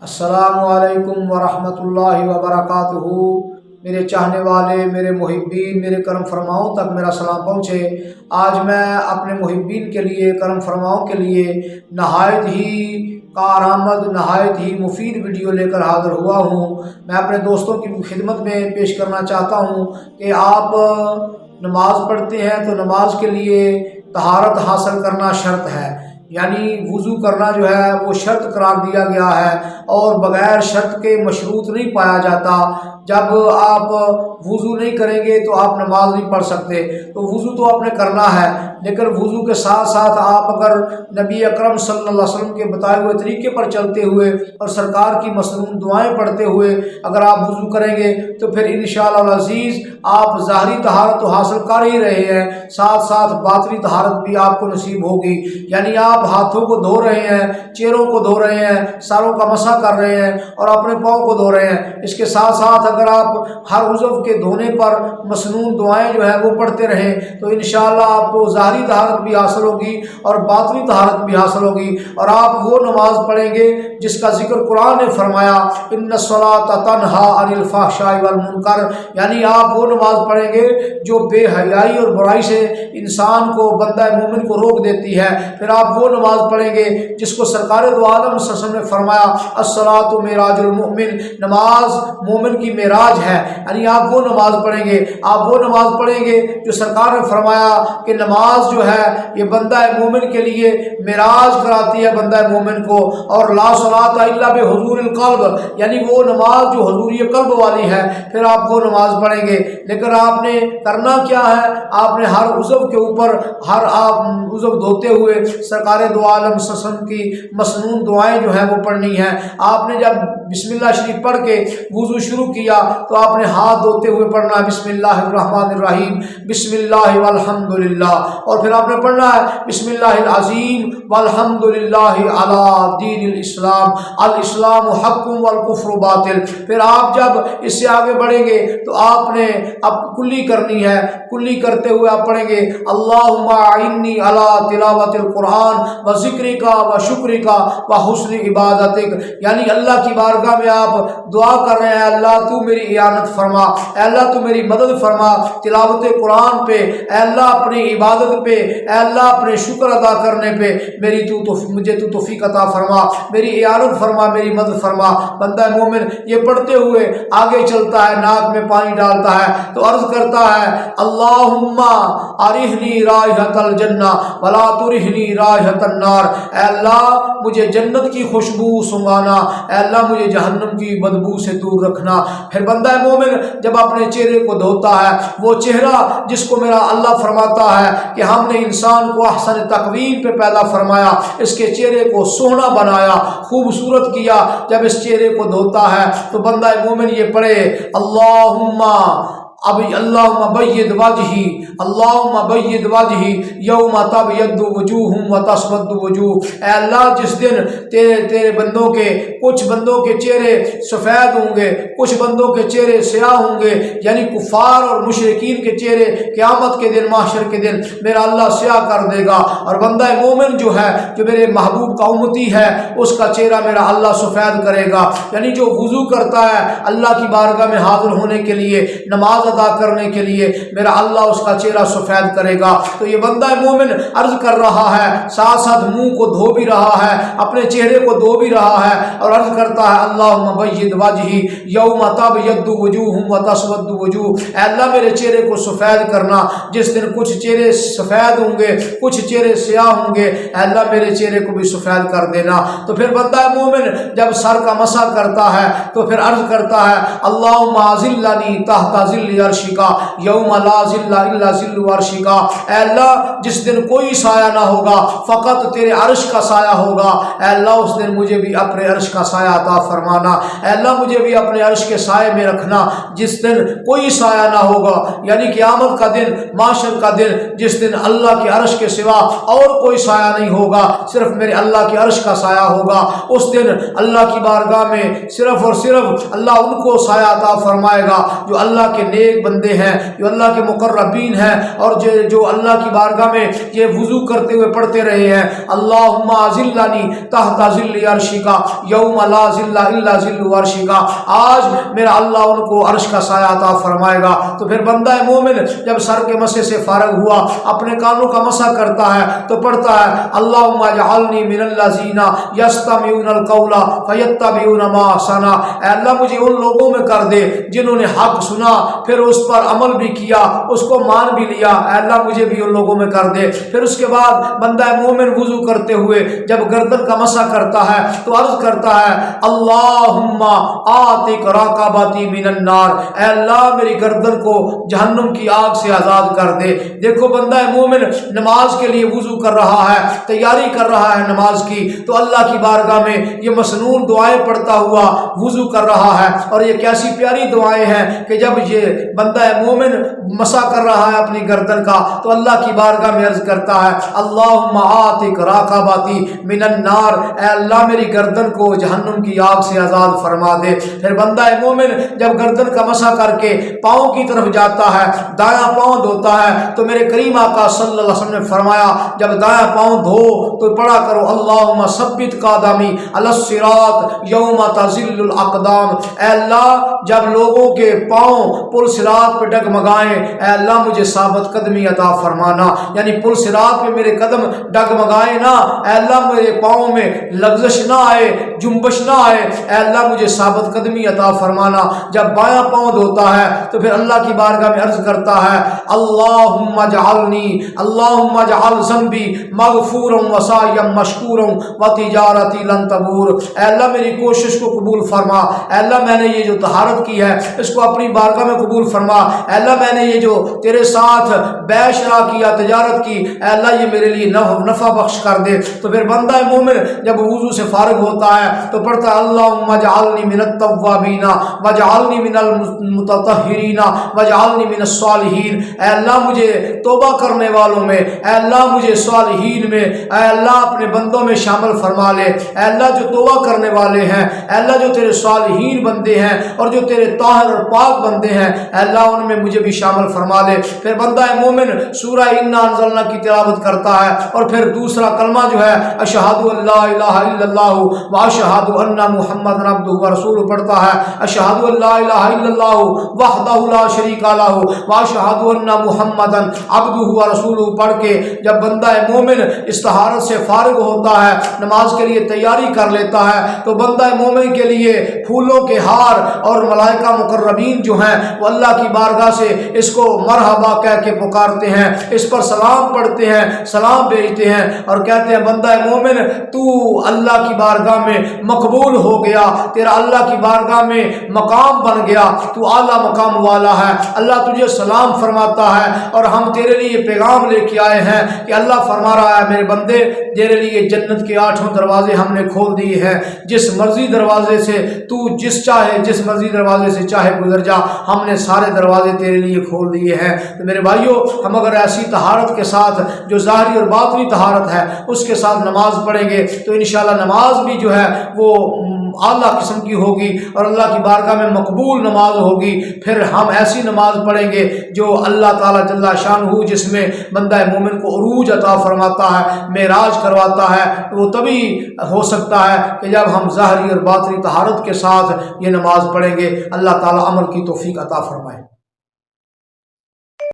السلام علیکم ورحمۃ اللہ وبرکاتہ۔ میرے چاہنے والے، میرے محبین، میرے کرم فرماؤں تک میرا سلام پہنچے۔ آج میں اپنے محبین کے لیے، کرم فرماؤں کے لیے نہایت ہی کارآمد، نہایت ہی مفید ویڈیو لے کر حاضر ہوا ہوں۔ میں اپنے دوستوں کی خدمت میں پیش کرنا چاہتا ہوں کہ آپ نماز پڑھتے ہیں تو نماز کے لیے طہارت حاصل کرنا شرط ہے، یعنی وضو کرنا جو ہے وہ شرط قرار دیا گیا ہے، اور بغیر شرط کے مشروط نہیں پایا جاتا۔ جب آپ وضو نہیں کریں گے تو آپ نماز نہیں پڑھ سکتے۔ تو وضو تو آپ نے کرنا ہے، لیکن وضو کے ساتھ ساتھ آپ اگر نبی اکرم صلی اللہ علیہ وسلم کے بتائے ہوئے طریقے پر چلتے ہوئے اور سرکار کی مسنون دعائیں پڑھتے ہوئے اگر آپ وضو کریں گے تو پھر انشاءاللہ العزیز آپ ظاہری طہارت تو حاصل کر ہی رہے ہیں، ساتھ ساتھ باطنی طہارت بھی آپ کو نصیب ہوگی۔ یعنی آپ ہاتھوں کو دھو رہے ہیں، چہروں کو دھو رہے ہیں، سروں کا مسح کر رہے ہیں اور اپنے پاؤں کو دھو رہے ہیں۔ اس کے ساتھ ساتھ اگر آپ ہر عضو کے دھونے پر مسنون دعائیں جو ہے وہ پڑھتے رہیں تو انشاءاللہ آپ کو ظاہری طہارت بھی حاصل ہوگی اور باطنی طہارت بھی حاصل ہوگی، اور آپ وہ نماز پڑھیں گے جس کا ذکر قرآن نے فرمایا ان الصلاۃ تنہی عن الفحشاء والمنکر، یعنی آپ وہ نماز پڑھیں گے جو بے حیائی اور برائی سے انسان کو، بندہ مومن کو روک دیتی ہے۔ پھر آپ وہ نماز پڑھیں گے جس کو سرکار دو عالم صلی اللہ علیہ وسلم نے فرمایا الصلاۃ معراج المؤمن، نماز مومن کی معراج ہے، یعنی آپ وہ نماز پڑھیں گے، آپ وہ نماز پڑھیں گے جو سرکار نے فرمایا کہ نماز جو ہے یہ بندہ مومن کے لیے معراج کراتی ہے بندہ مومن کو، اور لا صلاۃ الا بحضور القلب، یعنی وہ نماز جو حضوری قلب والی ہے، پھر آپ وہ نماز پڑھیں گے۔ لیکن آپ نے کرنا کیا ہے، آپ نے ہر عضو کے اوپر، ہر آپ عضو دھوتے ہوئے سرکار دو عالم صلی اللہ علیہ وسلم کی مسنون دعائیں جو ہیں وہ پڑھنی ہیں۔ آپ نے جب بسم اللہ شریف پڑھ کے وضو شروع کیا تو آپ نے ہاتھ دھوتے ہوئے پڑھنا ہے بسم اللہ الرحمن الرحیم، بسم اللہ والحمد للہ، اور پھر آپ نے پڑھنا ہے بسم اللہ العظیم والحمد للہ علی دین الاسلام، الاسلام حق والکفر باطل۔ پھر آپ جب اس سے آگے بڑھیں گے تو آپ نے اب کلی کرنی ہے، کلی کرتے ہوئے آپ پڑھیں گے اللہم اعنی علی تلاوت القرآن و ذکرک و شکرک و حسن عبادتک، یعنی اللہ کی بارگاہ میں آپ دعا کر رہے ہیں اللہ تو میری اعانت فرما، اے اللہ تو میری مدد فرما تلاوت قرآن پہ، اے اللہ اپنی عبادت پہ، اے اللہ اپنے شکر ادا کرنے پہ مجھے تو توفیق عطا فرما، میری اعانت فرما، میری مدد فرما۔ بندہ مومن یہ پڑھتے ہوئے آگے چلتا ہے، ناک میں پانی ڈالتا ہے تو عرض کرتا ہے اللہم ارہنی رائحۃ الجنہ ولا ترہنی رائحۃ النار، اے اللہ مجھے جنت کی خوشبو سنگانا، اے اللہ مجھے جہنم کی بدبو سے دور رکھنا۔ پھر بندہ مومن جب اپنے چہرے کو دھوتا ہے، وہ چہرہ جس کو میرا اللہ فرماتا ہے کہ ہم نے انسان کو احسن تقویم پہ پیدا فرمایا، اس کے چہرے کو سوہنا بنایا، خوبصورت کیا، جب اس چہرے کو دھوتا ہے تو بندہ مومن یہ پڑھے اللہم بید وجہی، اللہم بید وجہی یوم تبید وجوہ و تسود وجوہ، اے اللہ جس دن تیرے بندوں کے، کچھ بندوں کے چہرے سفید ہوں گے، کچھ بندوں کے چہرے سیاہ ہوں گے، یعنی کفار اور مشرکین کے چہرے قیامت کے دن، محشر کے دن میرا اللہ سیاہ کر دے گا، اور بندہ مومن جو ہے، جو میرے محبوب کا امتی ہے، اس کا چہرہ میرا اللہ سفید کرے گا۔ یعنی جو وضو کرتا ہے اللہ کی بارگاہ میں حاضر ہونے کے لیے، نماز ادا کرنے کے لیے، میرا اللہ اس کا چہرہ سفید کرے گا۔ تو یہ بندہ مومن عرض کر رہا ہے، ساتھ ساتھ منہ کو دھو بھی رہا ہے، اپنے چہرے کو دھو بھی رہا ہے، اور عرض کرتا ہے اللہم بید وجہی یوم تبید وجوہ و تسود وجوہ، اے اللہ میرے چہرے کو سفید کرنا، جس دن کچھ چہرے سفید ہوں گے، کچھ چہرے سیاہ ہوں گے، اے اللہ میرے چہرے کو بھی سفید کر دینا۔ تو پھر بندہ مومن جب سر کا مسح کرتا ہے تو پھر عرض کرتا ہے اللہم اظلنی تحت ظل عرشک یوم لا ظل الا ظل عرشک، اے اللہ جس دن کوئی سایہ نہ ہوگا، فقط تیرے عرش کا سایہ ہوگا، اے اللہ اس دن مجھے بھی اپنے عرش کا سایہ عطا فرمانا، اے اللہ مجھے بھی اپنے عرش کے سائے میں رکھنا جس دن کوئی سایہ نہ ہوگا، یعنی قیامت کا دن، محشر کا دن، جس دن اللہ کے عرش کے سوا اور کوئی سایہ نہیں ہوگا، صرف میرے اللہ کے عرش کا سایہ ہوگا۔ اس دن اللہ کی بارگاہ میں صرف اور صرف اللہ ان کو سایہ عطا فرمائے گا جو اللہ کے نیک نیک بندے ہیں، جو اللہ کے مقربین ہیں، اور جو اللہ کی بارگاہ میں یہ وضو کرتے ہوئے پڑھتے رہے ہیں اللہم ذلنی تحت ذل عرشک یوم لا ذل الا ذل عرشک، آج میرا اللہ ان کو عرش کا سایہ عطا فرمائے گا۔ تو پھر بندہ مومن جب سر کے مسح سے فارغ ہوا، اپنے کانوں کا مسح کرتا ہے تو پڑھتا ہے اللہم اجعلنی من الذین یستمعون القول فیتبعون ما احسن، اے اللہ مجھے ان لوگوں میں کر دے جنہوں نے حق سنا پھر اس پر عمل بھی کیا، اس کو مان بھی لیا، اے اللہ مجھے بھی ان لوگوں میں کر دے۔ پھر اس کے بعد بندہ مومن وضو کرتے ہوئے جب گردن کا مسح کرتا ہے تو عرض کرتا ہے اللہم آتک رقبتی من النار، اے اللہ میری گردن کو جہنم کی آگ سے آزاد کر دے۔ دیکھو بندہ مومن نماز کے لیے وضو کر رہا ہے، تیاری کر رہا ہے نماز کی، تو اللہ کی بارگاہ میں یہ مسنون دعائیں پڑھتا ہوا وضو کر رہا ہے، اور یہ کیسی پیاری دعائیں ہیں کہ جب یہ بندہ مومن مسح کر رہا ہے اپنی گردن کا تو اللہ کی بارگاہ میں عرض کرتا ہے اللہم آتک رقبتی من النار، اے اللہ میری گردن کو جہنم کی آگ سے آزاد فرما دے۔ پھر بندہ مومن جب گردن کا مسح کر کے پاؤں کی طرف جاتا ہے، دایاں پاؤں دھوتا ہے، تو میرے کریم آقا صلی اللہ علیہ وسلم نے فرمایا جب دایاں پاؤں دھو تو پڑھا کرو اللہم ثبت قدمی علی الصراط یوم تزل الاقدام، اے اللہ جب لوگوں کے پاؤں پل صراط پہ ڈگمگائیں، اے اللہ مجھے ثابت قدمی عطا فرمانا، یعنی پل صراط پہ میرے قدم ڈگمگائیں نہ، اے اللہ میرے پاؤں میں لغزش نہ آئے، جنبش نہ آئے، اے اللہ مجھے ثابت قدمی عطا فرمانا۔ جب بایاں پاؤں دھوتا ہے تو پھر اللہ کی بارگاہ میں عرض کرتا ہے اللہم اجعل ذنبی مغفورا وسعیا مشکورا وتجارتی لن تبور، اے اللہ میری کوشش کو قبول فرما، اے اللہ میں نے یہ جو طہارت کی ہے اس کو اپنی بارگاہ میں قبول فرما، اے اللہ میں نے یہ جو تیرے ساتھ بیع شرا کیا، تجارت کی، اے اللہ یہ میرے لیے نفع بخش کر دے۔ تو پھر بندہ مومن جب وضو سے فارغ ہوتا ہے تو پڑھتا ہے اللہم اجعلنی من التوابین واجعلنی من المتطہرین واجعلنی من الصالحین، اے اللہ مجھے توبہ کرنے والوں میں، اے اللہ مجھے صالحین میں، اے اللہ اپنے بندوں میں شامل فرما لے، اے اللہ جو توبہ کرنے والے ہیں، اے اللہ جو تیرے صالحین بندے ہیں اور جو تیرے طاہر اور پاک بندے ہیں، اے اللہ ان میں مجھے بھی شامل فرما لے۔ پھر بندہ مومن سورہ انا انزلنا کی تلاوت کرتا ہے اور پھر دوسرا کلمہ جو ہے اشہد ان لا الہ الا اللہ واشہد ان محمد عبدہ ورسولہ پڑھتا ہے، اشہد ان لا الہ الا اللہ وحدہ لا شریک لہ واشہد ان محمد عبدہ ورسولہ پڑھ کے جب بندہ مومن اس طہارت سے فارغ ہوتا ہے، نماز کے لیے تیاری کر لیتا ہے، تو بندہ مومن کے لیے پھولوں کے ہار اور ملائکہ مقربین جو ہیں وہ اللہ کی بارگاہ سے اس کو مرحبا کہہ کے پکارتے ہیں، اس پر سلام پڑھتے ہیں، سلام بھیجتے ہیں اور کہتے ہیں بندہ مومن تو اللہ کی بارگاہ میں مقبول ہو گیا، تیرا اللہ کی بارگاہ میں مقام بن گیا، تو اعلیٰ مقام والا ہے، اللہ تجھے سلام فرماتا ہے۔ اور ہم تیرے لیے پیغام لے کے آئے ہیں کہ اللہ فرما رہا ہے میرے بندے تیرے لیے جنت کے 8 دروازے ہم نے کھول دیے ہیں، جس مرضی دروازے سے تو جس مرضی دروازے سے چاہے گزر جا، ہم نے سارے دروازے تیرے لیے کھول دیے ہیں۔ تو میرے بھائیوں ہم اگر ایسی طہارت کے ساتھ جو ظاہری اور باطنی طہارت ہے اس کے ساتھ نماز پڑھیں گے تو انشاءاللہ نماز بھی جو ہے وہ اعلیٰ قسم کی ہوگی اور اللہ کی بارگاہ میں مقبول نماز ہوگی۔ پھر ہم ایسی نماز پڑھیں گے جو اللہ تعالیٰ جل شانہ جس میں بندہ مومن کو عروج عطا فرماتا ہے، معراج کرواتا ہے، وہ تبھی ہو سکتا ہے کہ جب ہم ظاہری اور باطنی طہارت کے ساتھ یہ نماز پڑھیں گے۔ اللہ تعالیٰ عمل کی توفیق عطا فرمائے۔